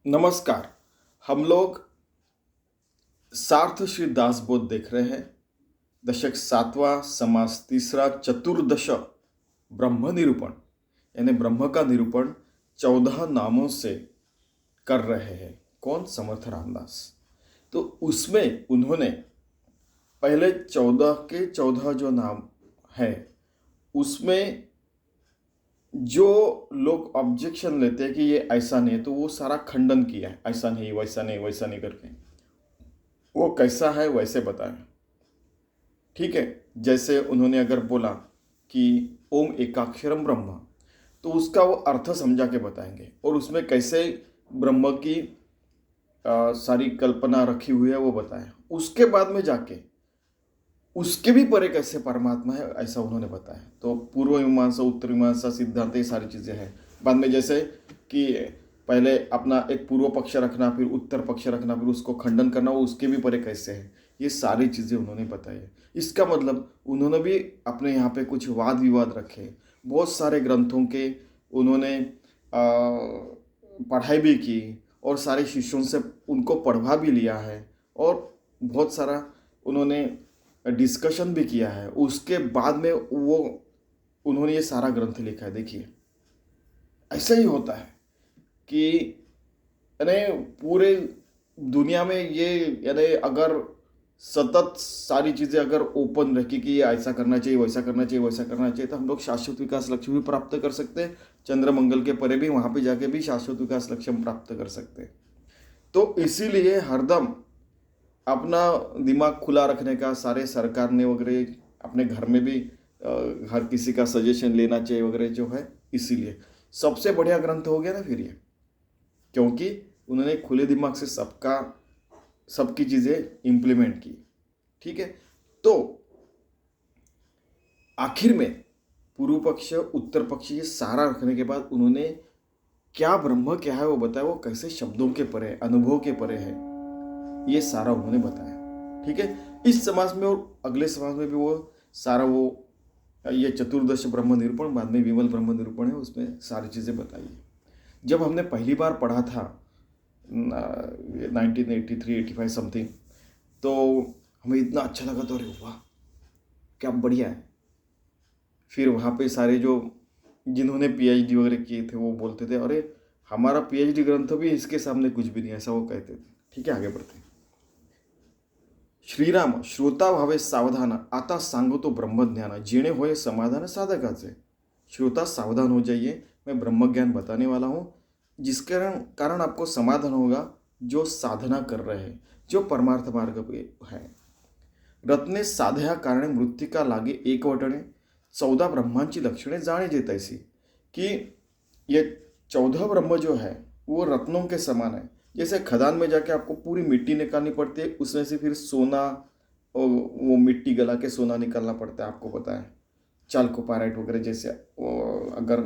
नमस्कार। हम लोग सार्थ श्री दासबोध देख रहे हैं। दशक 7वां, समास 3, चतुर्दश ब्रह्म निरूपण, यानी ब्रह्म का निरूपण 14 नामों से कर रहे हैं। कौन? समर्थ रामदास। तो उसमें उन्होंने पहले 14 के 14 जो नाम है, उसमें जो लोग ऑब्जेक्शन लेते हैं कि ये ऐसा नहीं है, तो वो सारा खंडन किया है। ऐसा नहीं, वैसा नहीं, वैसा नहीं करके वो कैसा है वैसे बताएं। ठीक है। जैसे उन्होंने अगर बोला कि ओम एकाक्षरम ब्रह्म, तो उसका वो अर्थ समझा के बताएंगे और उसमें कैसे ब्रह्म की सारी कल्पना रखी हुई है वो बताएं। उसके बाद में जाके उसके भी परे कैसे परमात्मा है ऐसा उन्होंने बताया। तो पूर्व मीमांसा, उत्तर मीमांसा, सिद्धांत, ये सारी चीज़ें हैं। बाद में जैसे कि पहले अपना एक पूर्व पक्ष रखना, फिर उत्तर पक्ष रखना, फिर उसको खंडन करना, वो उसके भी परे कैसे है, ये सारी चीज़ें उन्होंने बताई है। इसका मतलब उन्होंने भी अपने यहाँ पे कुछ वाद विवाद रखे। बहुत सारे ग्रंथों के उन्होंने पढ़ाई भी की और सारे शिष्यों से उनको पढ़वा भी लिया है और बहुत सारा उन्होंने डिस्कशन भी किया है। उसके बाद में वो उन्होंने ये सारा ग्रंथ लिखा है। देखिए, ऐसा ही होता है कि यानी पूरे दुनिया में ये, यानी अगर सतत सारी चीज़ें अगर ओपन रखी कि ये ऐसा करना चाहिए, वैसा करना चाहिए, वैसा करना चाहिए, तो हम लोग शाश्वत विकास लक्ष्य भी प्राप्त कर सकते हैं। चंद्र मंगल के परे भी वहाँ पे जाके भी शाश्वत विकास लक्ष्य हम प्राप्त कर सकते हैं। तो इसीलिए हरदम अपना दिमाग खुला रखने का, सारे सरकार ने वगैरह अपने घर में भी हर किसी का सजेशन लेना चाहिए वगैरह जो है। इसीलिए सबसे बढ़िया ग्रंथ हो गया ना फिर ये, क्योंकि उन्होंने खुले दिमाग से सबकी चीज़ें इम्प्लीमेंट की। ठीक है। तो आखिर में पूर्व पक्ष, उत्तर पक्ष, ये सारा रखने के बाद उन्होंने क्या ब्रह्म क्या है वो बताया, वो कैसे शब्दों के परे है, अनुभव के परे है, ये सारा उन्होंने बताया। ठीक है। इस समाज में और अगले समाज में भी वो सारा वो ये चतुर्दश ब्रह्म निरूपण, बाद में विमल ब्रह्म निरूपण है, उसमें सारी चीज़ें बताई है। जब हमने पहली बार पढ़ा था 1983-85 समथिंग, तो हमें इतना अच्छा लगा, तो अरे वाह क्या बढ़िया है। फिर वहाँ पे सारे जो जिन्होंने पीएचडी वगैरह किए थे वो बोलते थे, अरे हमारा पीएचडी ग्रंथ भी इसके सामने कुछ भी नहीं, ऐसा वो कहते थे। ठीक है, आगे बढ़ते हैं। श्रीराम श्रोता व्हावे सावधान, आता सांगतो ब्रह्मज्ञान, जेणे होए समाधान साधकाचे। श्रोता सावधान हो जाइए, मैं ब्रह्मज्ञान बताने वाला हूँ, जिसके कारण आपको समाधान होगा, जो साधना कर रहे हैं, जो परमार्थ मार्ग पे है। रत्ने साध्या कारणे मृत्तिका लागे एकवटणे, 14 ब्रह्मांची लक्षणे जाने जेतैसी। कि ये 14 ब्रह्म जो है वो रत्नों के समान है। जैसे खदान में जाके आपको पूरी मिट्टी निकालनी पड़ती है, उसमें से फिर सोना और वो मिट्टी गला के सोना निकालना पड़ता है, आपको पता है। चाल्कोपाराइट वगैरह जैसे अगर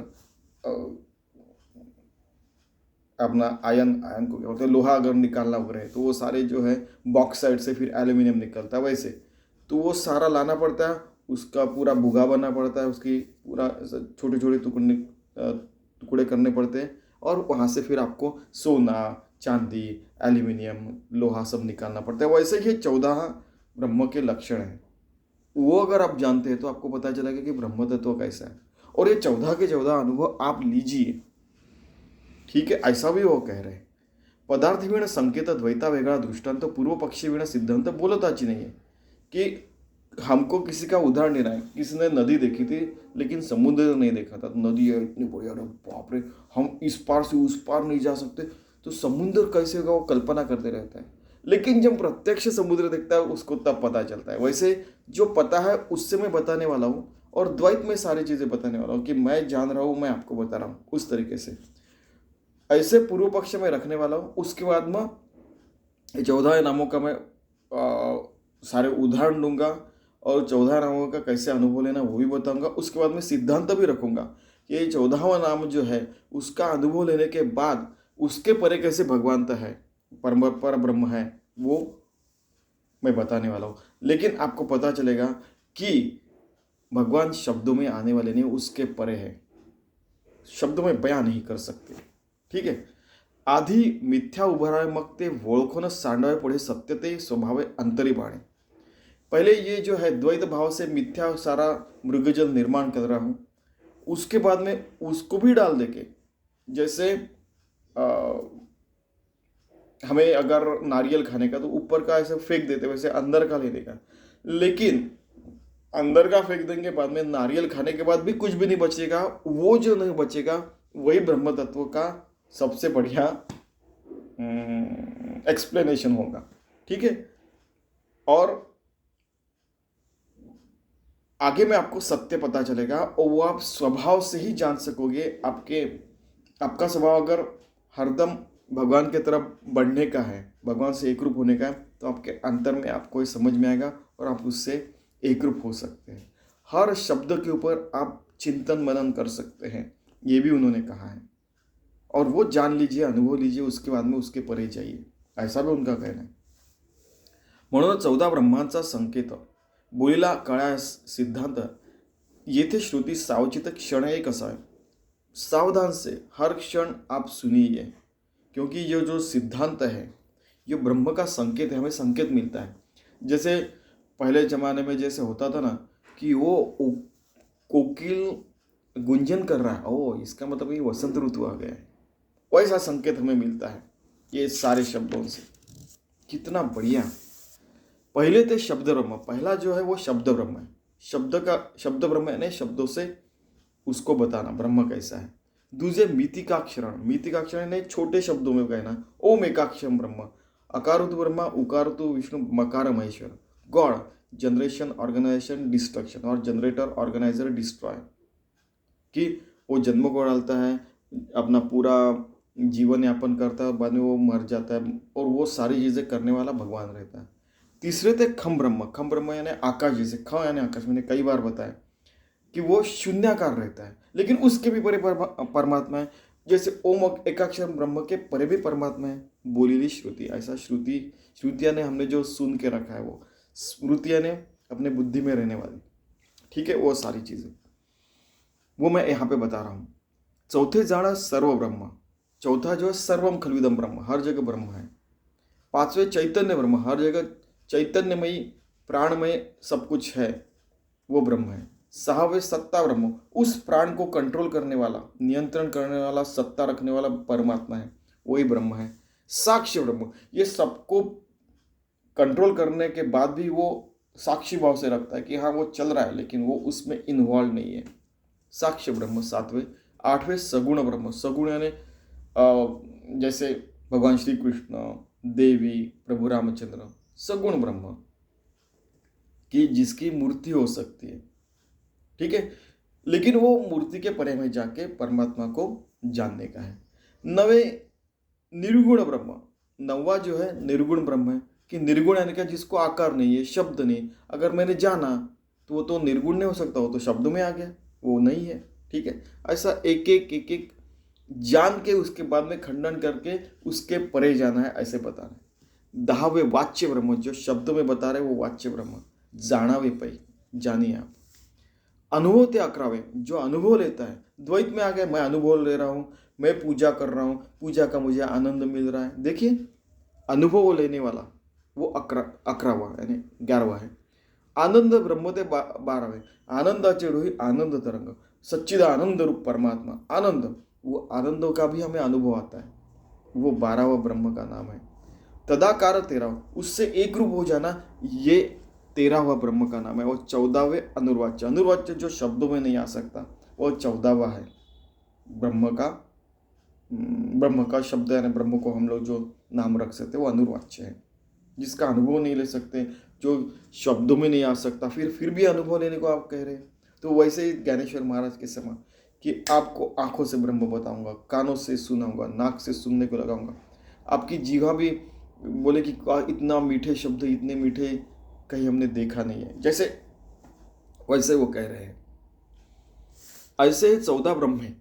अपना आयन आयन को क्या बोलते हैं, लोहा अगर निकालना वगैरह है, तो वो सारे जो है बॉक्साइट से फिर एल्यूमिनियम निकलता है वैसे। तो वो सारा लाना पड़ता है, उसका पूरा भुगा बनना पड़ता है, उसकी पूरा छोटे छोटे टुकड़े करने पड़ते हैं, और वहाँ से फिर आपको सोना, चांदी, एल्यूमिनियम, लोहा सब निकालना पड़ता है। वैसे ही 14 ब्रह्म के लक्षण हैं, वो अगर आप जानते हैं तो आपको पता चलेगा कि ब्रह्म तत्व कैसा है। और ये 14 के 14 अनुभव आप लीजिए। ठीक है, ऐसा भी वो कह रहे हैं। पदार्थ विण संकेत द्वैता वेगळा दृष्टांत, पूर्व पक्षी विण सिद्धांत बोलताची नहीं है। कि हमको किसी का उदाहरण देना है। किसी ने नदी देखी थी लेकिन समुद्र नहीं देखा था। नदी है इतनी बढ़िया, अरे बाप रे, हम इस पार से उस पार नहीं जा सकते, तो समुद्र कैसे होगा वो कल्पना करते रहता है। लेकिन जब प्रत्यक्ष समुद्र देखता है उसको तब पता चलता है। वैसे जो पता है उससे मैं बताने वाला हूँ, और द्वैत में सारी चीज़ें बताने वाला हूँ कि मैं जान रहा हूँ, मैं आपको बता रहा हूँ उस तरीके से। ऐसे पूर्व पक्ष में रखने वाला हूँ। उसके बाद में 14 नामों का मैं सारे उदाहरण दूंगा, और 14 नामों का कैसे अनुभव लेना वो भी बताऊंगा। उसके बाद में सिद्धांत भी रखूंगा कि ये 14वां नाम जो है उसका अनुभव लेने के बाद उसके परे कैसे भगवान है, पर ब्रह्म है, वो मैं बताने वाला हूँ। लेकिन आपको पता चलेगा कि भगवान शब्दों में आने वाले नहीं, उसके परे है, शब्दों में बयां नहीं कर सकते। ठीक है। आधी मिथ्या उभारावे मग ते ओळखूनच सांडावे पुढे सत्य ते स्वभावे अंतरी बाणे। पहले ये जो है द्वैत भाव से मिथ्या सारा मृगजल निर्माण कर रहा हूँ, उसके बाद में उसको भी डाल देके, जैसे हमें अगर नारियल खाने का तो ऊपर का ऐसे फेंक देते, वैसे अंदर का लेने का। लेकिन अंदर का फेंक देंगे, बाद में नारियल खाने के बाद भी कुछ भी नहीं बचेगा। वो जो नहीं बचेगा वही ब्रह्म तत्व का सबसे बढ़िया एक्सप्लेनेशन होगा। ठीक है, और आगे में आपको सत्य पता चलेगा और वो आप स्वभाव से ही जान सकोगे। आपका स्वभाव अगर हरदम भगवान की तरफ बढ़ने का है, भगवान से एक रूप होने का है, तो आपके अंतर में आपको ये समझ में आएगा और आप उससे एक रूप हो सकते हैं। हर शब्द के ऊपर आप चिंतन मनन कर सकते हैं, ये भी उन्होंने कहा है। और वो जान लीजिए, अनुभव लीजिए, उसके बाद में उसके परे जाइए, ऐसा भी उनका कहना है। म्हणून 14 ब्रह्मांचा संकेत बोलीला कळा सिद्धांत येथे श्रुति सावचित क्षण एक असावे। सावधान से हर क्षण आप सुनिए, क्योंकि ये जो सिद्धांत है ये ब्रह्म का संकेत है, हमें संकेत मिलता है। जैसे पहले ज़माने में जैसे होता था ना कि वो कोकिल गुंजन कर रहा है, ओ इसका मतलब ये वसंत ऋतु आ गया है, वैसा संकेत हमें मिलता है ये सारे शब्दों से। कितना बढ़िया। पहले थे शब्द ब्रह्म, पहला जो है वो शब्द ब्रह्म है। शब्द ब्रह्म यानी शब्दों से उसको बताना ब्रह्म कैसा है। दूसरे मितिकाक्षरण यानी छोटे शब्दों में कहना, ओम एकाक्षरम ब्रह्म, अकारतु ब्रह्म उकारतु विष्णु मकार Maheshwar. God generation organization destruction, और जनरेटर ऑर्गेनाइजर डिस्ट्रॉय, कि वो जन्म को डालता है, अपना पूरा जीवन यापन करता है, बाद में वो मर जाता है, और वो सारी चीज़ें करने वाला भगवान रहता है। तीसरे थे खम ब्रह्म यानी आकाश, जैसे ख यानी आकाश, मैंने कई बार बताया कि वो शून्याकार रहता है, लेकिन उसके भी परे परमात्मा है। जैसे ओम एकाक्षर ब्रह्म के परे भी परमात्मा है। बोलीली श्रुति, ऐसा श्रुतियाँ ने हमने जो सुन के रखा है, वो स्मृतियाँ ने अपने बुद्धि में रहने वाली, ठीक है, वो सारी चीज़ें वो मैं यहाँ पे बता रहा हूँ। चौथे जाना सर्व ब्रह्म, चौथा जो है सर्वम खलविदम ब्रह्म, हर जगह ब्रह्म है। पांचवे चैतन्य ब्रह्म, हर जगह चैतन्यमयी प्राणमय सब कुछ है, वो ब्रह्म है। सहावे सत्ता ब्रह्म, उस प्राण को कंट्रोल करने वाला, नियंत्रण करने वाला, सत्ता रखने वाला परमात्मा है, वही ब्रह्म है। साक्ष्य ब्रह्म, ये सबको कंट्रोल करने के बाद भी वो साक्षी भाव से रखता है कि हाँ वो चल रहा है, लेकिन वो उसमें इन्वॉल्व नहीं है। साक्ष्य ब्रह्म सातवें। आठवें सगुण ब्रह्म, सगुण यानी जैसे भगवान श्री कृष्ण, देवी, प्रभु रामचंद्र, सगुण ब्रह्म कि जिसकी मूर्ति हो सकती है, ठीक है, लेकिन वो मूर्ति के परे में जाके परमात्मा को जानने का है। नवे निर्गुण ब्रह्म, नौवा जो है निर्गुण ब्रह्म है, कि निर्गुण यानी क्या, जिसको आकार नहीं है, शब्द नहीं। अगर मैंने जाना तो वो तो निर्गुण नहीं हो सकता, वो तो शब्द में आ गया, वो नहीं है, ठीक है। ऐसा एक एक जान के उसके बाद में खंडन करके उसके परे जाना है, ऐसे बताना है। 10वें वाच्य ब्रह्म, जो शब्द में बता रहे वो वाच्य ब्रह्म, जानावे पै, जानिए आप। अनुभव ते 11वें, जो अनुभव लेता है, द्वैत में आ गया, मैं अनुभव ले रहा हूँ, मैं पूजा कर रहा हूँ, पूजा का मुझे आनंद मिल रहा है। देखिए अनुभव लेने वाला वो 11वां यानी 11वां है। आनंद ब्रह्म ते 12वें, आनंदाचे डोही आनंद तरंग, सच्चिदानंद रूप परमात्मा आनंद, वो आनंद का भी हमें अनुभव आता है, वो 12वां ब्रह्म का नाम है। तदाकार 13वां, उससे एक रूप हो जाना, ये 13वां ब्रह्म का नाम है। वो 14वें अनुर्वाच्य, अनुर्वाच्य जो शब्दों में नहीं आ सकता, वो 14वां है ब्रह्म का शब्द यानी ब्रह्म को हम लोग जो नाम रख सकते वो अनुर्वाच्य है, जिसका अनुभव नहीं ले सकते, जो शब्दों में नहीं आ सकता, फिर भी अनुभव लेने को आप कह रहे हैं। तो वैसे ही ज्ञानेश्वर महाराज के समय कि आपको आंखों से ब्रह्म बताऊंगा, कानों से सुनाऊंगा, नाक से सुनने को लगाऊंगा, आपकी जीवा भी बोले कि इतना मीठे शब्द, इतने मीठे कहीं हमने देखा नहीं है, जैसे वैसे वो कह रहे हैं। ऐसे 14 ब्रह्म है,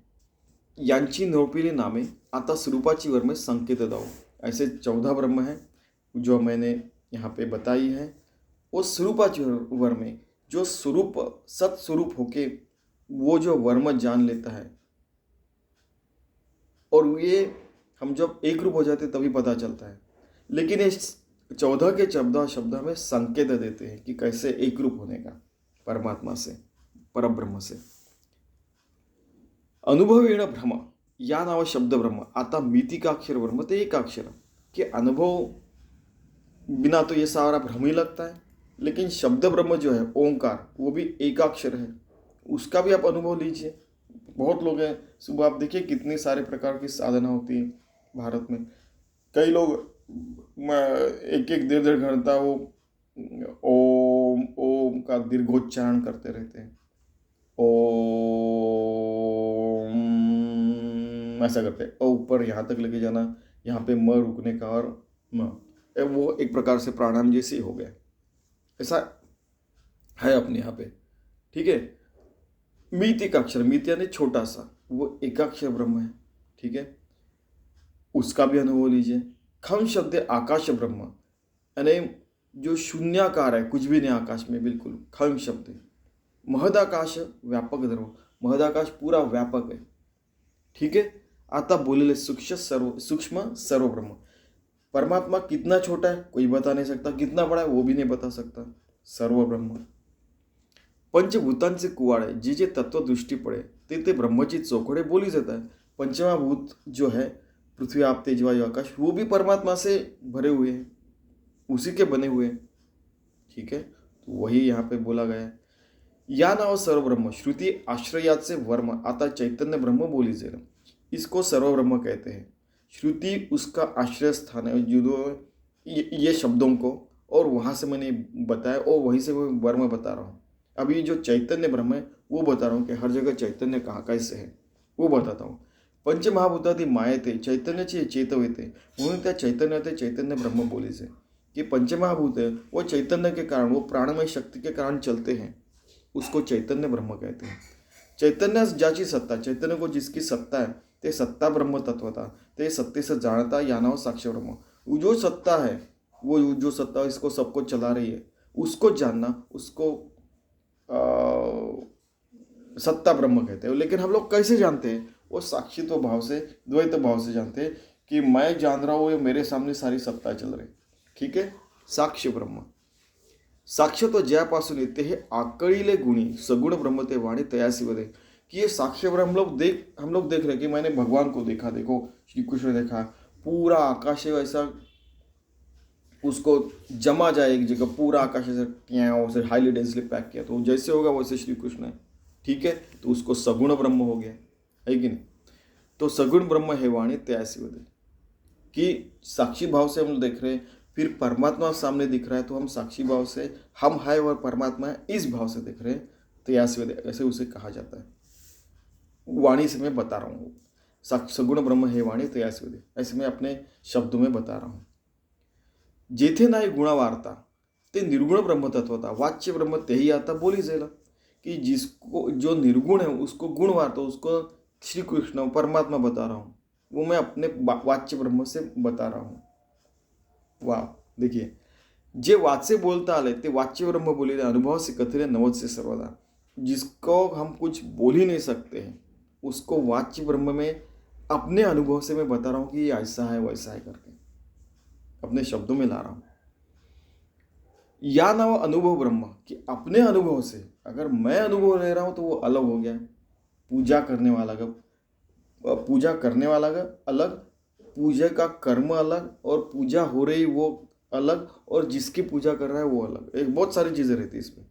यांची नोपिली नामे आता स्वरूपाची वर्मे संकेत दाओ। ऐसे 14 ब्रह्म है जो मैंने यहाँ पे बताई है, वो स्वरूपाची वर में जो स्वरूप सत्स्वरूप होके वो जो वर्म जान लेता है, और ये हम जब एक रूप हो जाते तभी पता चलता है। लेकिन ये 14 के 14 शब्द हमें संकेत देते हैं कि कैसे एक रूप होने का परमात्मा से, परब्रह्म से। अनुभवेण ब्रह्म, या नाव शब्द ब्रह्म। आता मितिकाक्षर ब्रह्म ते एकाक्षर, कि अनुभव बिना तो ये सारा भ्रम ही लगता है, लेकिन शब्द ब्रह्म जो है ओंकार, वो भी एकाक्षर है, उसका भी आप अनुभव लीजिए। बहुत लोग हैं, सुबह आप देखिए कितने सारे प्रकार की साधना होती है भारत में। कई लोग एक एक 1.5 घंटा वो ओम ओम का दीर्घोच्चारण करते रहते हैं, ओम ऐसा करते हैं, ऊपर यहाँ तक लेके जाना, यहाँ पे म रुकने का, और म वो एक प्रकार से प्राणायाम जैसे ही हो गया। ऐसा है अपने यहाँ पे, ठीक है। मीत एक अक्षर, मीत यानी छोटा सा, वो एकाक्षर ब्रह्म है, ठीक है, उसका भी अनुभव लीजिए। खम शब्द आकाश ब्रह्म, यानी जो शून्याकार है, कुछ भी नहीं आकाश में, बिल्कुल खम शब्द। महदाकाश व्यापक धर्म, महदाकाश पूरा व्यापक है, ठीक है। आता बोलेले सूक्ष्म सर्व ब्रह्म, परमात्मा कितना छोटा है कोई बता नहीं सकता, कितना बड़ा है वो भी नहीं बता सकता, सर्व ब्रह्म। पंचभूतांचे कुवाडे, जे जे तत्व दृष्टी पड़े ते ब्रह्मची चौकड़े बोली जाता है। पंचमा भूत जो है, पृथ्वी आप तेज वायु आकाश, वो भी परमात्मा से भरे हुए हैं, उसी के बने हुए हैं, ठीक है। तो वही यहाँ पे बोला गया है। या नाव सर्व ब्रह्म, श्रुति आश्रयाचे वर्म। आता चैतन्य ब्रह्म बोली जाए, इसको सर्व ब्रह्म कहते हैं। श्रुति उसका आश्रय स्थान है, जो ये शब्दों को, और वहाँ से मैंने बताया, और वहीं से मैं वर्म बता रहा हूँ। अभी जो चैतन्य ब्रह्म है वो बता रहा हूँ कि हर जगह चैतन्य कहाँ कैसे है वो बताता हूँ। पंचमहाभूतादी मायेते चैतन्याचे चेतवेते, म्हणून त्या चैतन्याते चैतन्य ब्रह्म बोली से, कि पंचमहाभूत है वो चैतन्य के कारण, वो प्राणमय शक्ति के कारण चलते हैं, उसको चैतन्य ब्रह्म कहते हैं। चैतन्य ज्याची सत्ता, चैतन्य को जिसकी सत्ता है, ते सत्ता ब्रह्म तत्वता, ते सत्ते से जानता, या नाव साक्ष्य ब्रह्म। वो जो सत्ता है, वो जो सत्ता इसको सबको चला रही है, उसको जानना, उसको सत्ता ब्रह्म कहते हैं। लेकिन हम लोग कैसे जानते हैं? वो साक्षित्व भाव से, द्वैत भाव से जानते हैं कि मैं जान रहा हूँ, ये मेरे सामने सारी सत्ता चल रही, ठीक है। साक्ष्य ब्रह्म, साक्ष्य तो ज्यापासून येते हे आकळीले गुणी, सगुण ब्रह्म ते वाणी तयासी वदे, कि ये साक्ष्य ब्रह्म हम लोग देख रहे कि मैंने भगवान को देखा, देखो श्री कृष्ण देखा, पूरा आकाश है ऐसा, उसको जमा जाए एक जगह, पूरा आकाश से हाईली डेंसली पैक किया, तो जैसे होगा वैसे श्री कृष्ण है, ठीक है। तो उसको सगुण ब्रह्म हो गया, है कि नहीं। तो सगुण ब्रह्म है वाणी त्यासी वदे, कि साक्षी भाव से हम देख रहे हैं, फिर परमात्मा सामने दिख रहा है, तो हम साक्षी भाव से, हम है और परमात्मा है, इस भाव से देख रहे हैं, त्यासी वदे ऐसे उसे कहा जाता है। वाणी से मैं बता रहा हूँ, सगुण ब्रह्म है वाणी त्यासी वदे, ऐसे मैं अपने शब्दों में बता रहा हूँ। जेथे नाही गुणा वार्ता, ते निर्गुण ब्रह्म तत्वता, वाच्य ब्रह्म तेही आता बोली जाएला, कि जिसको जो निर्गुण है उसको गुण वार्ता, उसको श्री कृष्ण परमात्मा बता रहा हूँ, वो मैं अपने वाच्य ब्रह्म से बता रहा हूँ। वाह, देखिए, जे वाचे बोलता आले ते वाच्य ब्रह्म बोले, अनुभव से कथिले नवद से सर्वदा, जिसको हम कुछ बोल ही नहीं सकते हैं, उसको वाच्य ब्रह्म में अपने अनुभव से मैं बता रहा हूँ कि ये ऐसा है वैसा है करके, अपने शब्दों में ला रहा हूं। या नाव अनुभव ब्रह्म, कि अपने अनुभव से, अगर मैं अनुभव ले रहा हूं तो वो अलग हो गया। पूजा करने वाला का अलग, पूजा का कर्म अलग, और पूजा हो रही वो अलग, और जिसकी पूजा कर रहा है वो अलग, एक बहुत सारी चीजें रहती है इसमें।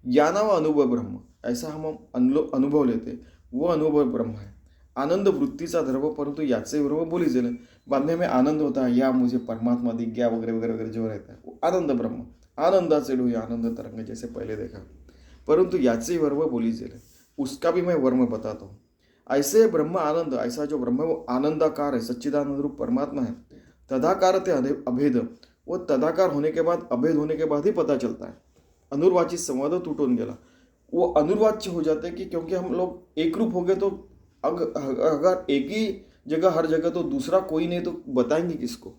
या नाव अनुभव ब्रह्म, ऐसा हम अनुभव लेते, वो अनुभव ब्रह्म है। आनंद वृत्तीचा धर्म, परंतु याचे ब्रह्म बोली जाए, बाद में हमें आनंद होता है, या मुझे परमात्मा दिख गया वगैरह वगैरह वगैरह जो रहता है, वो आनंद ब्रह्म, आनंदाचे डोही आनंद तरंग, जैसे पहले देखा। परंतु याचे वर्म बोली जाए, उसका भी मैं वर्म बताता हूँ। ऐसे ब्रह्म आनंद, ऐसा जो ब्रह्म है वो आनंदाकार है, सच्चिदानंद रूप परमात्मा है। तदाकार ते अभेद, वो तदाकार होने के बाद, अभेद होने के बाद ही पता चलता है। अनुर्वाची संवाद तुटून गेला, वो अनुर्वाच्य हो जाते हैं, कि क्योंकि हम लोग एक रूप हो गए, तो अगर एक ही जगह हर जगह, तो दूसरा कोई नहीं, तो बताएंगे किसको,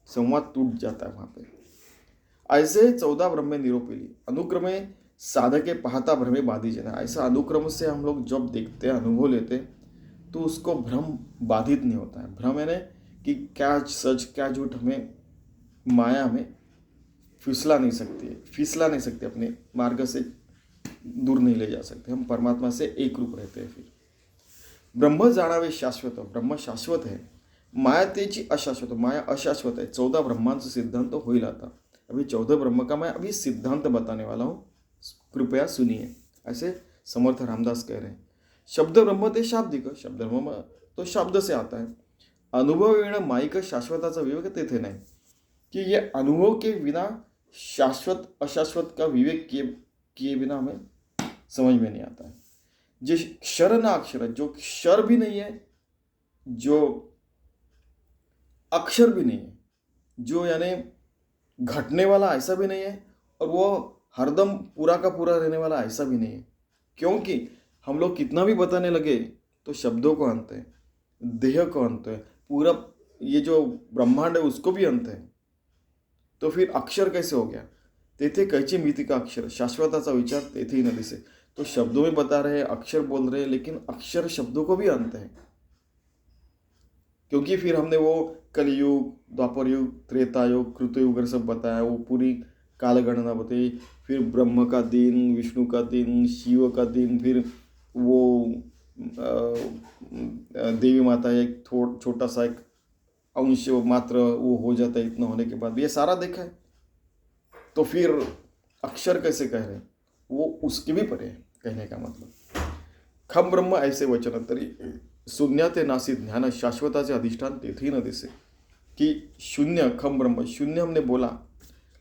संवाद टूट जाता है वहां पे। ऐसे 14 ब्रह्मे निरोपेली, अनुक्रमे साधके पाहता भ्रमे बाधी जना, ऐसा अनुक्रम से हम लोग जब देखते हैं, अनुभव लेते हैं, तो उसको भ्रम बाधित नहीं होता है। भ्रम यानी कि क्या सच क्या झूठ हमें माया में फिसला नहीं सकती, अपने मार्ग से दूर नहीं ले जा सकते। हम परमात्मा से एक रूप रहते हैं। फिर ब्रह्म जाणावे शाश्वत, ब्रह्म शाश्वत है, माया त्याची अशाश्वत, माया अशाश्वत है। 14 ब्रह्मांचा सिद्धांत होईल आता। अभी 14 ब्रह्म का मैं अभी सिद्धांत बताने वाला हूँ, कृपया सुनिए। ऐसे समर्थ रामदास कह रहे हैं। शब्द ब्रह्म ते शाब्दिक, शब्द ब्रह्म तो शब्द से आता है। अनुभव येणं माईक शाश्वताचा विवेक तेथे नाही, कि ये अनुभव के बिना शाश्वत अशाश्वत का विवेक किए बिना हमें समझ में नहीं आता है। जिस क्षर ना अक्षर, जो क्षर भी नहीं है, जो अक्षर भी नहीं है, जो यानी घटने वाला ऐसा भी नहीं है, और वो हरदम पूरा का पूरा रहने वाला ऐसा भी नहीं है। क्योंकि हम लोग कितना भी बताने लगे तो शब्दों को अंत है, देह को अंत है, पूरा ये जो ब्रह्मांड है उसको भी अंत है। तो फिर अक्षर कैसे हो गया? तेथे कैची मिति का अक्षर, शाश्वताचा विचार तेथे न दिसे। तो शब्दों में बता रहे हैं, अक्षर बोल रहे हैं, लेकिन अक्षर शब्दों को भी अंत है। क्योंकि फिर हमने वो कलयुग, द्वापर युग, त्रेता युग, कृतयुग सब बताया, वो पूरी कालगणना बताई। फिर ब्रह्म का दिन, विष्णु का दिन, शिव का दिन, फिर वो देवी माता एक छोटा सा एक अंश मात्र वो हो जाता है इतना होने के बाद, ये सारा देखा है। तो फिर अक्षर कैसे कह रहे हैं? वो उसके भी परे है कहने का मतलब। खम ब्रह्म ऐसे वचन तरी शून्य ते नासी ज्ञान, शाश्वताचे अधिष्ठान तेथे न दिसे। कि शून्य, खम ब्रह्म, शून्य हमने बोला,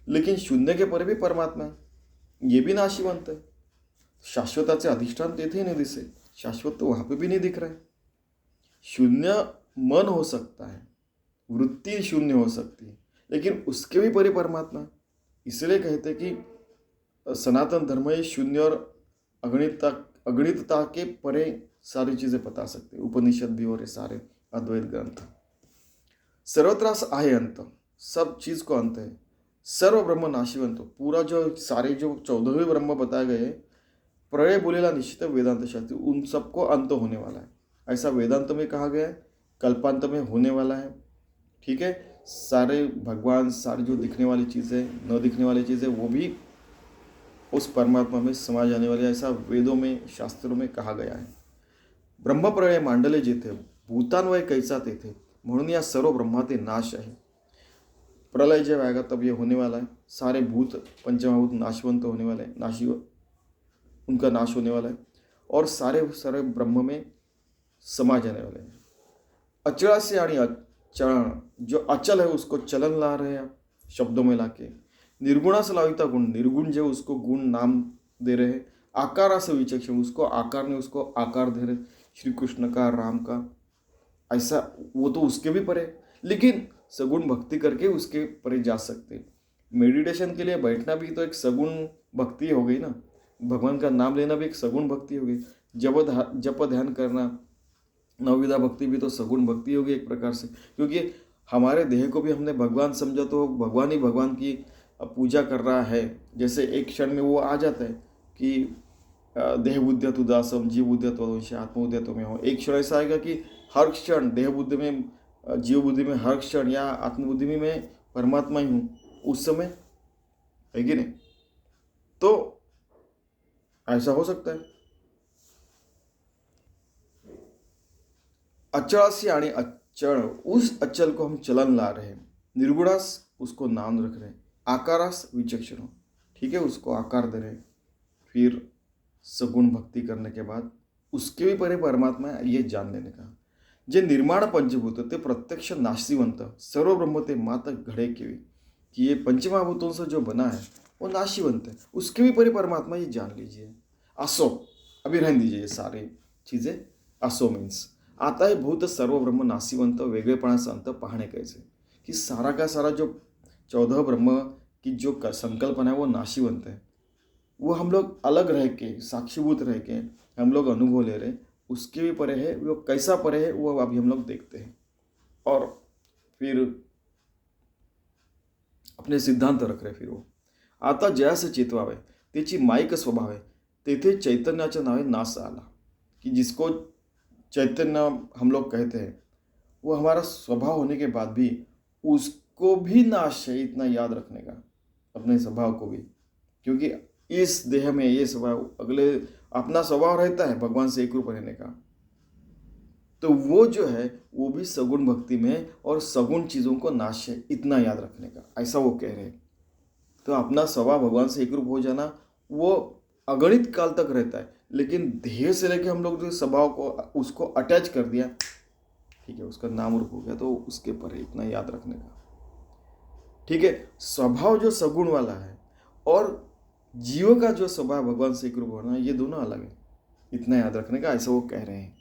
लेकिन शून्य के परे भी परमात्मा है, ये भी नाशीवंत है। शाश्वताचे अधिष्ठान तेथे न दिसे, शाश्वत तो वहाँ पे भी नहीं दिख रहा है। शून्य मन हो सकता है, वृत्ति शून्य हो सकती है, लेकिन उसके भी परे परमात्मा है। इसलिए कहते हैं कि सनातन धर्म ये शून्य और अगणितता के परे सारी चीज़ें बता सकते हैं। उपनिषद भी और ये सारे अद्वैत ग्रंथ। सर्वत्रास आहे अंत, सब चीज़ को अंत है। सर्व ब्रह्म नाशिवंत, पूरा जो सारे जो 14वें ब्रह्म बताए गए, प्रलय बोलेला निश्चित वेदांत शास्त्री, उन सबको अंत होने वाला है, ऐसा वेदांत में कहा गया है। कल्पांत में होने वाला है। ठीक है, सारे भगवान, सारी जो दिखने वाली चीज़ें, न दिखने वाली चीज़ें, वो भी उस परमात्मा में समा जाने वाले, ऐसा वेदों में, शास्त्रों में कहा गया है। ब्रह्म प्रलय मांडले जेथे, भूतान्वय कैसा तेथे, म्हणून या सर्व ब्रह्माते नाश है। प्रलय जब आएगा तब ये होने वाला है, सारे भूत पंचमहाभूत नाशवंत होने वाले हैं, उनका नाश होने वाला है, और सारे सारे ब्रह्म में समा जाने वाले हैं। अचला से यानी अचरण, जो अचल है उसको चलन ला रहे हैं शब्दों में लाके। निर्गुणा से लाविता गुण, निर्गुण जो उसको गुण नाम दे रहे हैं। आकारा से विचक्षण, उसको आकार ने उसको आकार दे रहे, श्री कृष्ण का, राम का, ऐसा वो तो उसके भी परे, लेकिन सगुण भक्ति करके उसके परे जा सकते हैं। मेडिटेशन के लिए बैठना भी तो एक सगुण भक्ति हो गई ना, भगवान का नाम लेना भी एक सगुण भक्ति हो गई। जप ध्यान करना, नवविधा भक्ति भी तो सगुण भक्ति होगी एक प्रकार से, क्योंकि हमारे देह को भी हमने भगवान समझा तो भगवान ही भगवान की पूजा कर रहा है। जैसे एक क्षण में वो आ जाता है कि देह बुद्धियत उदासम, जीव बुद्धियत वंश, आत्मबुद्धियत में हो। एक क्षण ऐसा आएगा कि हर क्षण देह बुद्धि में, जीव बुद्धि में, हर क्षण या आत्मबुद्धि में मैं परमात्मा ही हूँ, उस समय है कि नहीं? तो ऐसा हो सकता है। अचल से यानी अचल, उस अचल को हम चलन ला रहे हैं। निर्गुणास उसको नाम रख रहे हैं। आकारास विचक्षण, ठीक है, उसको आकार दे रहे हैं। फिर सगुण भक्ति करने के बाद उसके भी परे परमात्मा है, ये जान लेने का। जे निर्माण पंचभूत ते प्रत्यक्ष नाशीवंत, सर्व ब्रह्म ते मात घड़े केवी, कि ये पंचमहाभूतों से जो बना है वो नाशीवंत है, उसके भी परे परमात्मा, ये जान लीजिए। असो, अभी रहने दीजिए ये सारी चीज़ें। असो मीन्स आता है भूत सर्व ब्रह्म नासीवंत, वेगळेपणाचा अंत पाहणे कैसे, कि सारा का सारा जो 14 ब्रह्म की जो संकल्पना है वो नाशीवंत है। वो हम लोग अलग रह के, साक्षीभूत रह के हम लोग अनुभव ले रहे, उसके भी परे है। वो कैसा परे है वो अभी हम लोग देखते हैं, और फिर अपने सिद्धांत रख रहे। फिर वो आता जयास चेतवावे, त्याची माईक स्वभाव आहे, तेथे चैतन्याच्या नावे नाश आला, की जिसको चैतन्य हम लोग कहते हैं, वो हमारा स्वभाव होने के बाद भी उसको भी नाश है इतना याद रखने का, अपने स्वभाव को भी। क्योंकि इस देह में ये स्वभाव, अगले अपना स्वभाव रहता है भगवान से एक रूप रहने का, तो वो जो है वो भी सगुण भक्ति में और सगुण चीज़ों को नाश है इतना याद रखने का, ऐसा वो कह रहे हैं। तो अपना स्वभाव भगवान से एक रूप हो जाना वो अगणित काल तक रहता है, लेकिन देह से लेके हम लोग जो स्वभाव को उसको अटैच कर दिया, ठीक है, उसका नाम रूप हो गया, तो उसके पर है इतना याद रखने का। ठीक है, स्वभाव जो सगुण वाला है और जीव का जो स्वभाव भगवान से एक रूप होना, ये दोनों अलग है, इतना याद रखने का, ऐसा वो कह रहे हैं।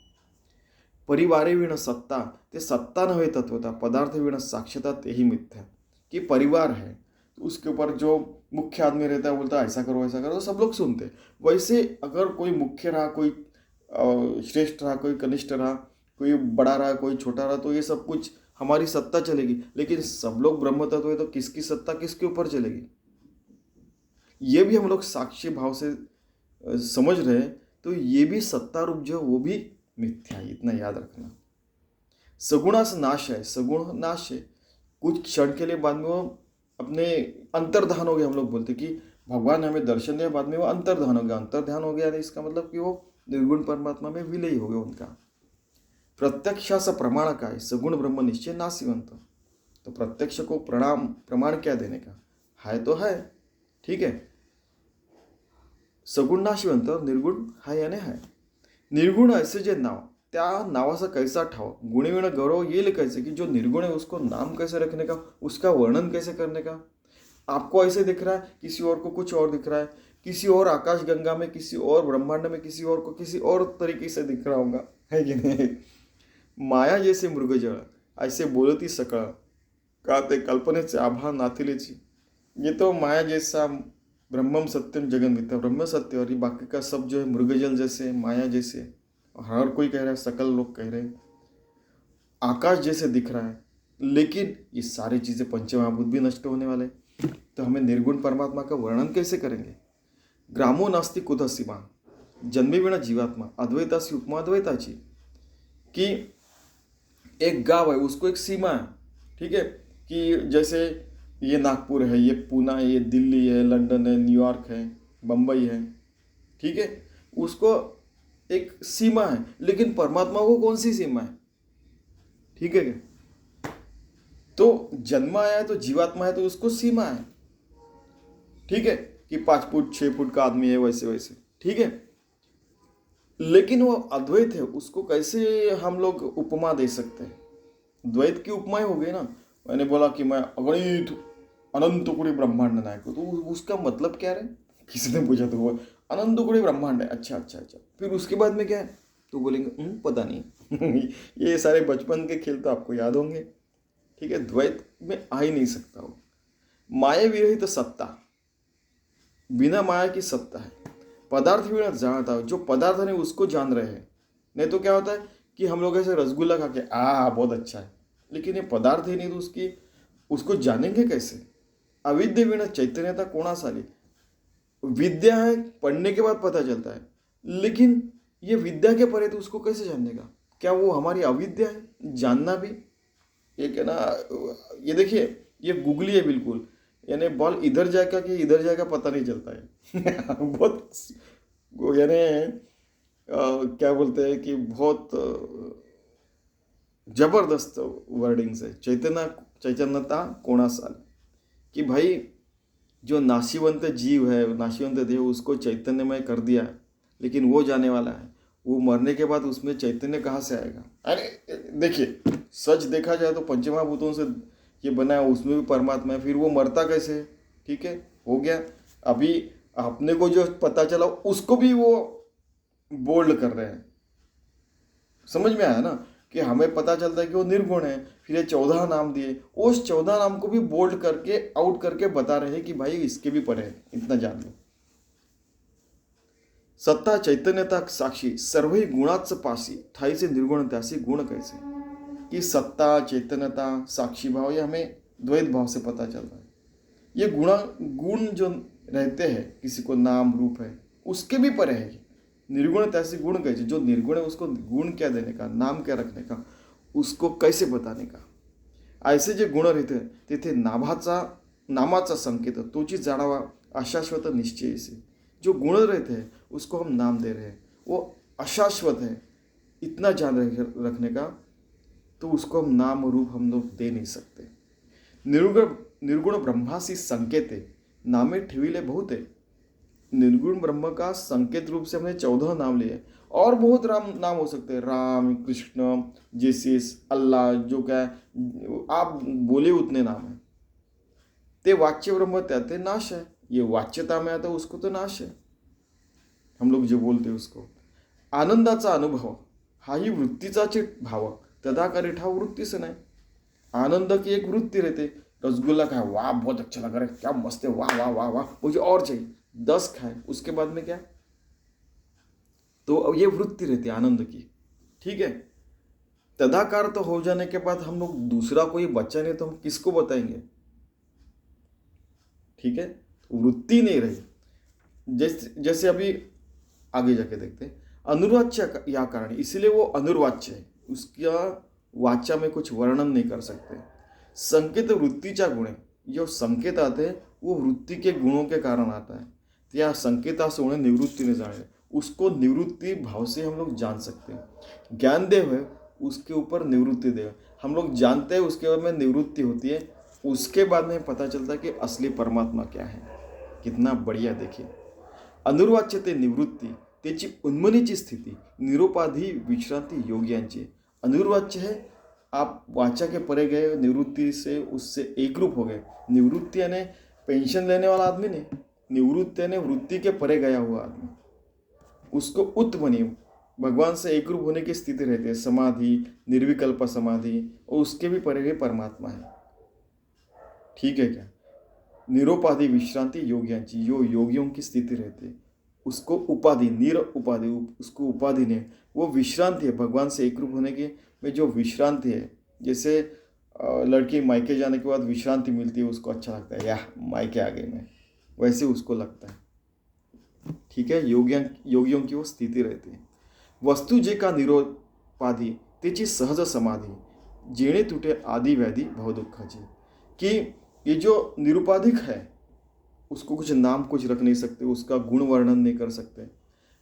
परिवारे विण सत्ता, ते सत्ता नव्हे तत्वता, पदार्थ विण साक्ष्यता तेही मिथ्या। कि परिवार है तो उसके ऊपर जो मुख्य आदमी रहता है बोलता है ऐसा करो ऐसा करो, तो सब लोग सुनते हैं। वैसे अगर कोई मुख्य रहा, कोई श्रेष्ठ रहा, कोई कनिष्ठ रहा, कोई बड़ा रहा, कोई छोटा रहा, तो ये सब कुछ हमारी सत्ता चलेगी। लेकिन सब लोग ब्रह्म तत्व है तो किसकी सत्ता किसके ऊपर चलेगी, ये भी हम लोग साक्षी भाव से समझ रहे हैं। तो ये भी सत्ता रूप जो वो भी मिथ्या है, इतना याद रखना। सगुणास नाश है, सगुण नाश है, कुछ क्षण के लिए बाद में वो अपने अंतर्धान हो गया। हम लोग बोलते कि भगवान हमें दर्शन दिया, बाद में वो अंतर्धान हो गया। अंतर्ध्यान हो गया इसका मतलब कि वो निर्गुण परमात्मा में विलय हो गया उनका। प्रत्यक्षाचा प्रमाण काय, सगुण ब्रह्म निश्चय नासिवंत। तो प्रत्यक्ष को प्रमाण क्या देने का है, तो है, ठीक है, सगुण नाशिवंत, निर्गुण है यानी है। निर्गुण ऐसे जे नाव, त्या नावाचा कैसा ठाव, गुणविण गौरव येईल कैसे, कि जो निर्गुण है उसको नाम कैसे रखने का, उसका वर्णन कैसे करने का। आपको ऐसे दिख रहा है, किसी और को कुछ और दिख रहा है, किसी और आकाश गंगा में, किसी और ब्रह्मांड में, किसी और को किसी और तरीके से दिख रहा होगा, है कि नहीं। माया जैसे मृगजळ, ऐसे बोलती सकळ, का ते कल्पनेचे आभा नाथिलेची। ये तो माया जैसा, ब्रह्मम सत्यम जगन मिथ्या, ब्रह्म सत्य, और ये बाकी का सब जो है मृगजल जैसे, माया जैसे, हर कोई कह रहा है, सकल लोग कह रहे हैं आकाश जैसे दिख रहा है। लेकिन ये सारी चीज़ें पंचमहाभूत भी नष्ट होने वाले, तो हमें निर्गुण परमात्मा का वर्णन कैसे करेंगे। ग्रामो नास्ति कुत सीमा, जन्मे बिना जीवात्मा, अद्वैतासी उपमा अद्वैताची। कि एक गांव है, उसको एक सीमा है, ठीक है, कि जैसे ये नागपुर है, ये पूना है, ये दिल्ली है, लंदन है, न्यूयॉर्क है, बम्बई है, ठीक है, उसको एक सीमा है। लेकिन परमात्मा को कौन सी सीमा है, ठीक है। तो जन्म आया है तो जीवात्मा है, तो उसको सीमा है, ठीक है, कि 5 फुट 6 फुट का आदमी है, वैसे वैसे, ठीक है। लेकिन वो अद्वैत है, उसको कैसे हम लोग उपमा दे सकते हैं। द्वैत की उपमाएं हो गई ना। मैंने बोला कि मैं अगणित अनंत कोटि ब्रह्मांड नायक हूँ, तो उसका मतलब क्या है। किसी ने पूछा तो वो अनंत कोटि ब्रह्मांड है, अच्छा अच्छा अच्छा, फिर उसके बाद में क्या है, तो बोलेंगे पता नहीं। ये सारे बचपन के खेल तो आपको याद होंगे, ठीक है। द्वैत में आ ही नहीं सकता वो। माया विरहित सत्ता, बिना माया की सत्ता है। पदार्थ विना जानता है, जो पदार्थ नहीं उसको जान रहे हैं। नहीं तो क्या होता है कि हम लोग ऐसे रसगुल्ला खा के बहुत अच्छा है, लेकिन ये पदार्थ ही नहीं, तो उसको जानेंगे कैसे। अविद्या विना चैतन्यता कोणास आली। विद्या है, पढ़ने के बाद पता चलता है, लेकिन ये विद्या के परे तो उसको कैसे जानने का। क्या वो हमारी अविद्या है, जानना भी एक है ना। ये देखिए, ये गूगली है बिल्कुल, यानी बॉल इधर जाएगा कि इधर जाएगा पता नहीं चलता है। बहुत यानी क्या बोलते हैं कि बहुत जबरदस्त वर्डिंग्स है। चैतन्यता कोणास आली, कि भाई जो नाशिवंत जीव है, नाशिवंत देह, उसको चैतन्यमय कर दिया, लेकिन वो जाने वाला है, वो मरने के बाद उसमें चैतन्य कहाँ से आएगा। अरे देखिए, सच देखा जाए तो पंचमहाभूतों से ये बना है, उसमें भी परमात्मा है, फिर वो मरता कैसे, ठीक है, हो गया। अभी अपने को जो पता चला उसको भी वो बोल्ड कर रहे हैं। समझ में आया ना, कि हमें पता चलता है कि वो निर्गुण है, फिर ये 14 नाम दिए, उस 14 नाम को भी बोल्ड करके आउट करके बता रहे हैं कि भाई इसके भी परे है, इतना जान लो। सत्ता चैतन्यता साक्षी, सर्वही गुणाच पासी, ठाई से निर्गुण त्यासी गुण कैसे। कि सत्ता चैतन्यता साक्षी भाव, ये हमें द्वैत भाव से पता चल रहा है। ये गुण जो रहते हैं, किसी को नाम रूप है, उसके भी परे है। निर्गुणता से गुण कैसे, जो निर्गुण है उसको गुण क्या देने का, नाम क्या रखने का, उसको कैसे बताने का. ऐसे जे गुण रहते तेथे नामाचा संकेत तोची जाणावा अशाश्वत निश्चय से. जो गुण रहते हैं उसको हम नाम दे रहे हैं, वो अशाश्वत है, इतना जान रखने का, तो उसको हम नाम रूप हम लोग दे नहीं सकते. निर्गुण ब्रह्मासी संकेते नामे ठेविले बहुत है. निर्गुण ब्रह्म का संकेत रूप से हमने 14 नाम लिए, और बहुत नाम हो सकते हैं, राम, कृष्ण, जीसस, अल्लाह, जो क्या आप बोले उतने नाम है. ते वाच्य ब्रह्म त्याते नाश है. ये वाच्यता में आता उसको तो नाश है, हम लोग जो बोलते उसको. आनंदाचा अनुभव हाही वृत्तीचाच भाव, तदाकारी ठाव वृत्ती से नाही. आनंद की एक वृत्ति रहते, रसगुल्ला खाए, वाह बहुत अच्छा लग रहा है, क्या मस्त है, वाह वाह वाह वाह, मुझे और चाहिए. 10 खाए, उसके बाद में क्या, तो ये वृत्ति रहती है आनंद की. ठीक है, तदाकार तो हो जाने के बाद हम लोग दूसरा कोई बच्चा नहीं तो हम किसको बताएंगे. ठीक है, वृत्ति नहीं रही. जैसे अभी आगे जाके देखते हैं, अनुर्वाच्य या कारण, इसीलिए वो अनुर्वाच्य है, उसका वाचा में कुछ वर्णन नहीं कर सकते. संकेत वृत्तीचा गुण है, जो संकेत आते हैं वो वृत्ति के गुणों के कारण आता है. त्या संकेतास होणे निवृत्तीने जाणे, उसको निवृत्ति भाव से हम लोग जान सकते हैं. ज्ञानदेव है, उसके ऊपर निवृत्ति देव, हम लोग जानते हैं, उसके बाद में निवृत्ति होती है, उसके बाद में पता चलता है कि असली परमात्मा क्या है. कितना बढ़िया. देखिए, अनुर्वाच्य ते निवृत्ती, त्याची उन्मनीची स्थिती, निरुपाधी विश्रांती योग्यांची. अनुर्वाच्य है, आप वाचा के परे गए, निवृत्ति से उससे एक रूप हो गए. निवृत्ति यानी पेंशन लेने वाला आदमी नहीं, निवृत्ति यानी वृत्ति के परे गया हुआ आदमी, उसको उत्मनी, भगवान से एक रूप होने की स्थिति रहती है. समाधि, निर्विकल्प समाधि, और उसके भी परे परमात्मा है. ठीक है क्या. निरुपाधि विश्रांति योग्यांची, जो योगियों की स्थिति रहती है, उसको उपाधि, निर उपाधि, उसको उपाधि ने, वो विश्रांति है. भगवान से एक रूप होने के में जो विश्रांति है, जैसे लड़की मायके जाने के बाद विश्रांति मिलती है, उसको अच्छा लगता है, या मायके आ गए मैं, वैसे उसको लगता है. ठीक है, योगियों की वो स्थिति रहती है. वस्तु जे का निरोपाधी त्याची सहज समाधी, जेणे तुटे आदि व्याधी भवदुःखाची. कि ये जो निरुपाधिक है, उसको कुछ नाम कुछ रख नहीं सकते, उसका गुण वर्णन नहीं कर सकते.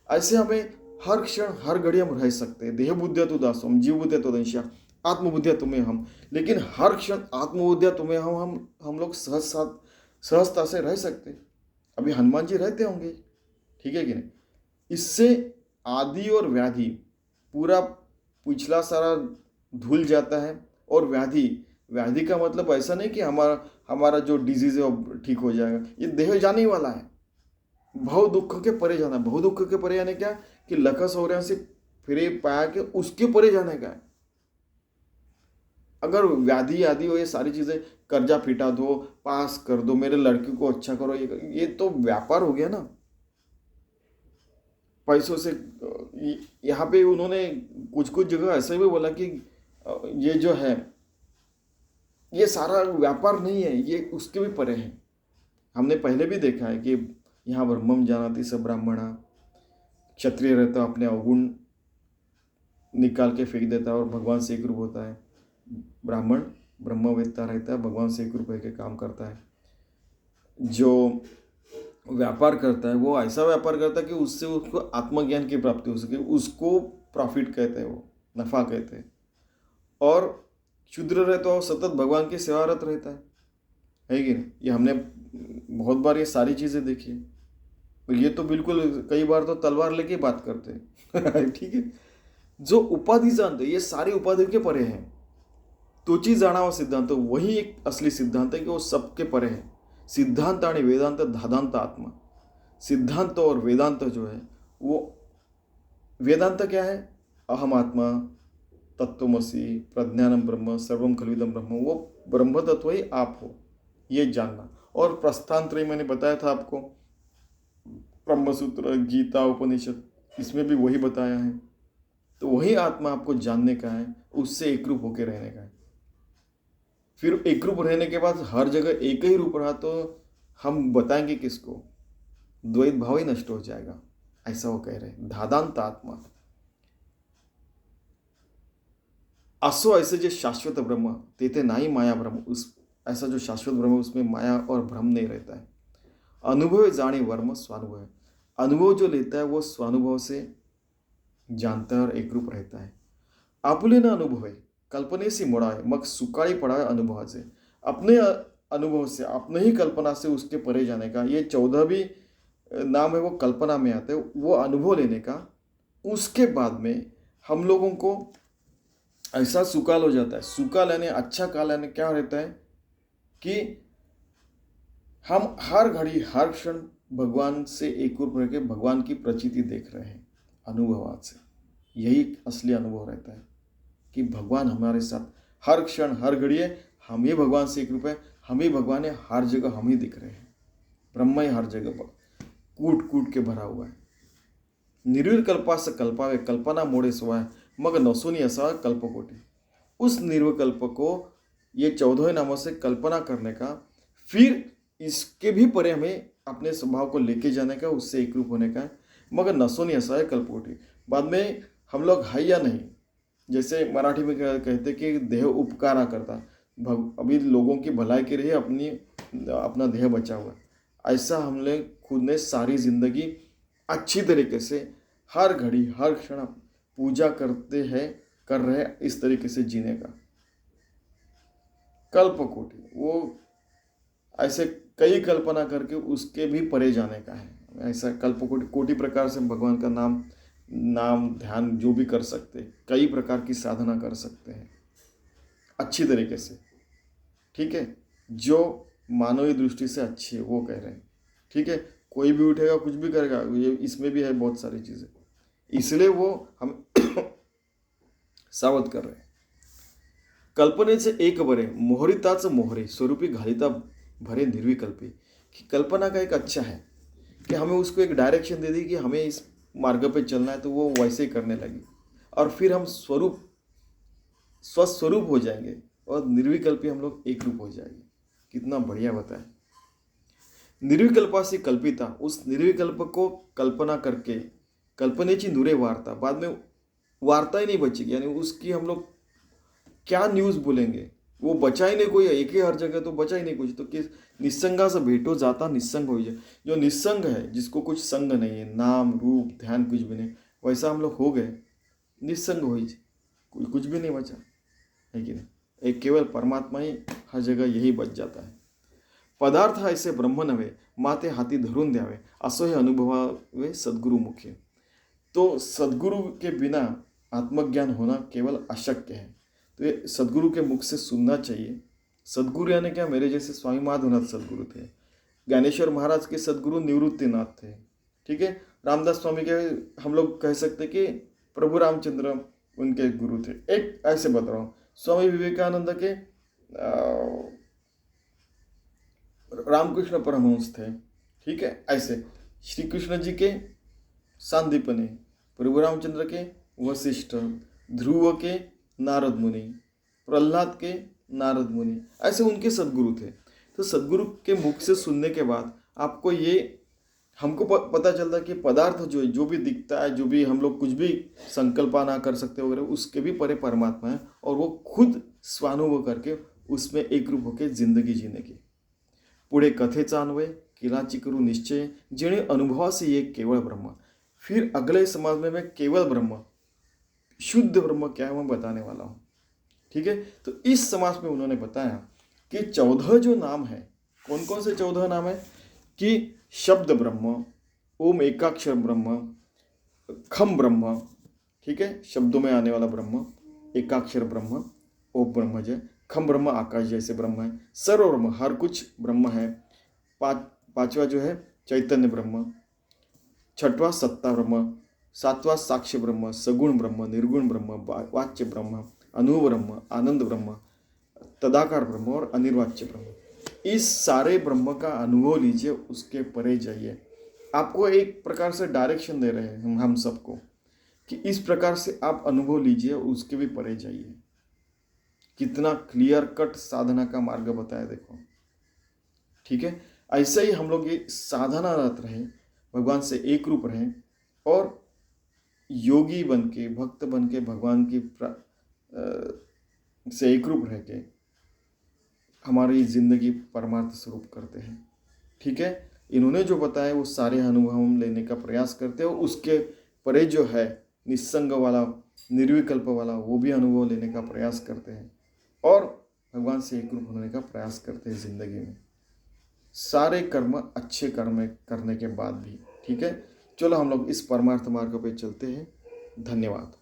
ऐसे हमें हर क्षण हर घड़ी हम रह सकते हैं. देह बुद्धिया तो दासोम, जीव बुद्धिया तो दंशिया, आत्मबुद्धिया तुम्हें हम. लेकिन हर क्षण आत्मबुद्धिया तुम्हें हम लोग सहजता से रह सकते. अभी हनुमान जी रहते होंगे, ठीक है कि नहीं. इससे आदि और व्याधि पूरा पिछला सारा धुल जाता है. और व्याधि का मतलब ऐसा नहीं कि हमारा जो डिजीज है वो ठीक हो जाएगा. ये देह जाने ही वाला है. भव दुख के परे जाना. भव दुख के परे यानी क्या, कि लखस हो रहे से फिरे पाया के उसके परे जाने का है. अगर व्याधि आदि हो, ये सारी चीजें, कर्जा फिटा दो, पास कर दो, मेरे लड़की को अच्छा करो, ये तो व्यापार हो गया ना पैसों से. यहाँ पे उन्होंने कुछ जगह ऐसे भी बोला कि ये जो है ये सारा व्यापार नहीं है, ये उसके भी परे है. हमने पहले भी देखा है कि यहाँ ब्रह्मम जानाति स ब्राह्मणा, क्षत्रिय रहता अपने अवगुण निकाल के फेंक देता है और भगवान से एक रूप होता है. ब्राह्मण ब्रह्मवेत्ता रहता है, भगवान से एक रूप के काम करता है. जो व्यापार करता है वो ऐसा व्यापार करता है कि उससे उसको आत्मज्ञान की प्राप्ति हो सके, उसको प्रॉफिट कहते हैं, वो नफ़ा कहते हैं. और क्षुद्र रहता है, सतत भगवान की सेवारत रहता है कि नहीं. ये हमने बहुत बार ये सारी चीज़ें देखी है. और ये तो बिल्कुल कई बार तो तलवार लेके बात करते हैं. ठीक है, जो उपाधि जानते, ये सारी उपाधि के परे हैं. तोची जाणावा सिद्धांत, वही एक असली सिद्धांत है कि वो सबके परे है. सिद्धांत आणि वेदांत धादांत आत्मा. सिद्धांत और वेदांत जो है, वो वेदांत क्या है, अहम आत्मा, तत्वमसी, प्रज्ञानम ब्रह्म, सर्वम खलविदम ब्रह्म, वो ब्रह्म तत्व ही आप हो, ये जानना. और प्रस्थानत्रय मैंने बताया था आपको, ब्रह्मसूत्र, गीता, उपनिषद, इसमें भी वही बताया है. तो वही आत्मा आपको जानने का है, उससे एक रूप होकर रहने का है. फिर एक रूप रहने के बाद हर जगह एक ही रूप रहा तो हम बताएंगे किसको, द्वैत भाव ही नष्ट हो जाएगा. ऐसा वो कह रहे हैं। धादांत आत्मा असो, ऐसे जो शाश्वत ब्रह्म तेथे नाही माया ब्रह्म, उस ऐसा जो शाश्वत ब्रह्म उसमें माया और भ्रम नहीं रहता है। अनुभव जाने वर्म स्वानुभव है, अनुभव जो लेता है वो स्वानुभव से जानता है और एक रूप रहता है। आपुले न अनुभव है कल्पने से मुड़ा है, मग सुकाई पड़ा है अनुभव से, अपने अनुभव से अपने ही कल्पना से उसके परे जाने का। ये 14वीं नाम है वो कल्पना में आते हैं, वो अनुभव लेने का। उसके बाद में हम लोगों को ऐसा सुकाल हो जाता है। सुकाल यानी अच्छा काल यानी क्या रहता है कि हम हर घड़ी हर क्षण भगवान से एक रूप रह के भगवान की प्रचिति देख रहे हैं अनुभवात से। यही असली अनुभव रहता है कि भगवान हमारे साथ हर क्षण हर घड़ी है, हम ही भगवान से एक रूप है, हम ही भगवान है, हर जगह हम ही दिख रहे हैं। ब्रह्म ही हर जगह पर कूट कूट के भरा हुआ है। निर्विकल्पा से कल्पावे कल्पना मोड़े सोया मग नसोनी असा कल्पकोटि। उस निर्विकल्प को ये 14 नामों से कल्पना करने का, फिर इसके भी परे हमें अपने स्वभाव को लेके जाने का, उससे एक रूप होने का। मगर नसोनी असा है कल्पकोटि। बाद में हम लोग है या नहीं, जैसे मराठी में कहते कि देह उपकारा करता, अभी लोगों की भलाई के लिए अपना देह बचा हुआ है। ऐसा हमने खुद ने सारी जिंदगी अच्छी तरीके से हर घड़ी हर क्षण पूजा कर रहे हैं, इस तरीके से जीने का। कल्पकोटि वो ऐसे कई कल्पना करके उसके भी परे जाने का है। ऐसा कल्पकोटि कोटि प्रकार से भगवान का नाम ध्यान जो भी कर सकते, कई प्रकार की साधना कर सकते हैं अच्छी तरीके से। ठीक है, जो मानवीय दृष्टि से अच्छी है वो कह रहे हैं। ठीक है, कोई भी उठेगा कुछ भी करेगा, ये इसमें भी है बहुत सारी चीज़ें, इसलिए वो हम सावध कर रहे हैं। कल्पनेचे एक बरे मोहरिताच मोहरे स्वरूपी घालिता भरे निर्विकल्पी। कि कल्पना का एक अच्छा है कि हमें उसको एक डायरेक्शन दे दी कि हमें इस मार्ग पे चलना है, तो वो वैसे ही करने लगी और फिर हम स्वस्वरूप हो जाएंगे और निर्विकल्पी हम लोग एक रूप हो जाएंगे। कितना बढ़िया बताए। निर्विकल्पा से कल्पिता, उस निर्विकल्प को कल्पना करके कल्पनेची नुरे वार्ता, बाद में वार्ता ही नहीं बचेगी, यानी उसकी हम लोग क्या न्यूज़ बोलेंगे, वो बचा ही नहीं कोई, एक ही हर जगह तो बचा ही नहीं कुछ। तो किस निस्संगा से भेटो जाता निस्संग हो जाए। जो निस्संग है, जिसको कुछ संग नहीं है, नाम रूप ध्यान कुछ भी नहीं, वैसा हम लोग हो गए, निस्संग हो ही, कुछ भी नहीं बचा है कि नहीं। एक केवल परमात्मा ही हर जगह यही बच जाता है। पदार्थ ऐसे ब्रह्म नव्हे माते हाती धरून द्यावे असो हे अनुभवावे सद्गुरु मुखे। तो सद्गुरु के बिना आत्मज्ञान होना केवल अशक्य है। तो ये सद्गुरु के मुख से सुनना चाहिए। सद्गुरु यानी क्या, मेरे जैसे स्वामी माधवनाथ सद्गुरु थे, ज्ञानेश्वर महाराज के सद्गुरु निवृत्तिनाथ थे। ठीक है, रामदास स्वामी के हम लोग कह सकते कि प्रभु रामचंद्र उनके गुरु थे। एक ऐसे बता रहा हूँ, स्वामी विवेकानंद के रामकृष्ण परमहंस थे। ठीक है, ऐसे श्री कृष्ण जी के सांदीपनि, प्रभु रामचंद्र के वशिष्ठ, ध्रुव के नारद मुनि, प्रहलाद के नारद मुनि, ऐसे उनके सद्गुरु थे। तो सद्गुरु के मुख से सुनने के बाद आपको ये हमको पता चलता है कि पदार्थ जो भी दिखता है, जो भी हम लोग कुछ भी संकल्पना कर सकते वगैरह, उसके भी परे परमात्मा है और वो खुद स्वानुभव करके उसमें एक रूप होकर जिंदगी जीने की। पुढे कथेचा अन्वय किलाची करू निश्चय जिणे अनुभवासी ये केवल ब्रह्म। फिर अगले समाज में मैं केवल ब्रह्म, शुद्ध ब्रह्म क्या है मैं बताने वाला हूँ। ठीक है, तो इस समाज में उन्होंने बताया कि 14 जो नाम है, कौन कौन से 14 नाम है कि शब्द ब्रह्म, ओम एकाक्षर ब्रह्म, खम ब्रह्म। ठीक है, शब्दों में आने वाला ब्रह्म, एकाक्षर ब्रह्म ओम ब्रह्म जय, खम ब्रह्म आकाश जैसे ब्रह्म है, सर्व ब्रह्म हर कुछ ब्रह्म है। पांचवा जो है चैतन्य ब्रह्म, छठवा सत्ता ब्रह्म, सातवां साक्ष्य ब्रह्म, सगुण ब्रह्म, निर्गुण ब्रह्म, वाच्य ब्रह्म, अनुभव ब्रह्म, आनंद ब्रह्म, तदाकार ब्रह्म और अनिर्वाच्य ब्रह्म। इस सारे ब्रह्म का अनुभव लीजिए, उसके परे जाइए। आपको एक प्रकार से डायरेक्शन दे रहे हैं हम सबको कि इस प्रकार से आप अनुभव लीजिए, उसके भी परे जाइए। कितना क्लियर कट साधना का मार्ग बताया देखो। ठीक है, ऐसे ही हम लोग ये साधना रत रहें, भगवान से एक रूप रहें, और योगी बन के, भक्त बन के, भगवान की से एक रूप रह के हमारी ज़िंदगी परमार्थ स्वरूप करते हैं। ठीक है, इन्होंने जो बताया वो सारे अनुभव हम लेने का प्रयास करते हैं और उसके परे जो है निस्संग वाला, निर्विकल्प वाला, वो भी अनुभव लेने का प्रयास करते हैं और भगवान से एक रूप होने का प्रयास करते हैं ज़िंदगी में, सारे कर्म अच्छे कर्म करने के बाद भी। ठीक है, चलो हम लोग इस परमार्थ मार्ग पे चलते हैं। धन्यवाद।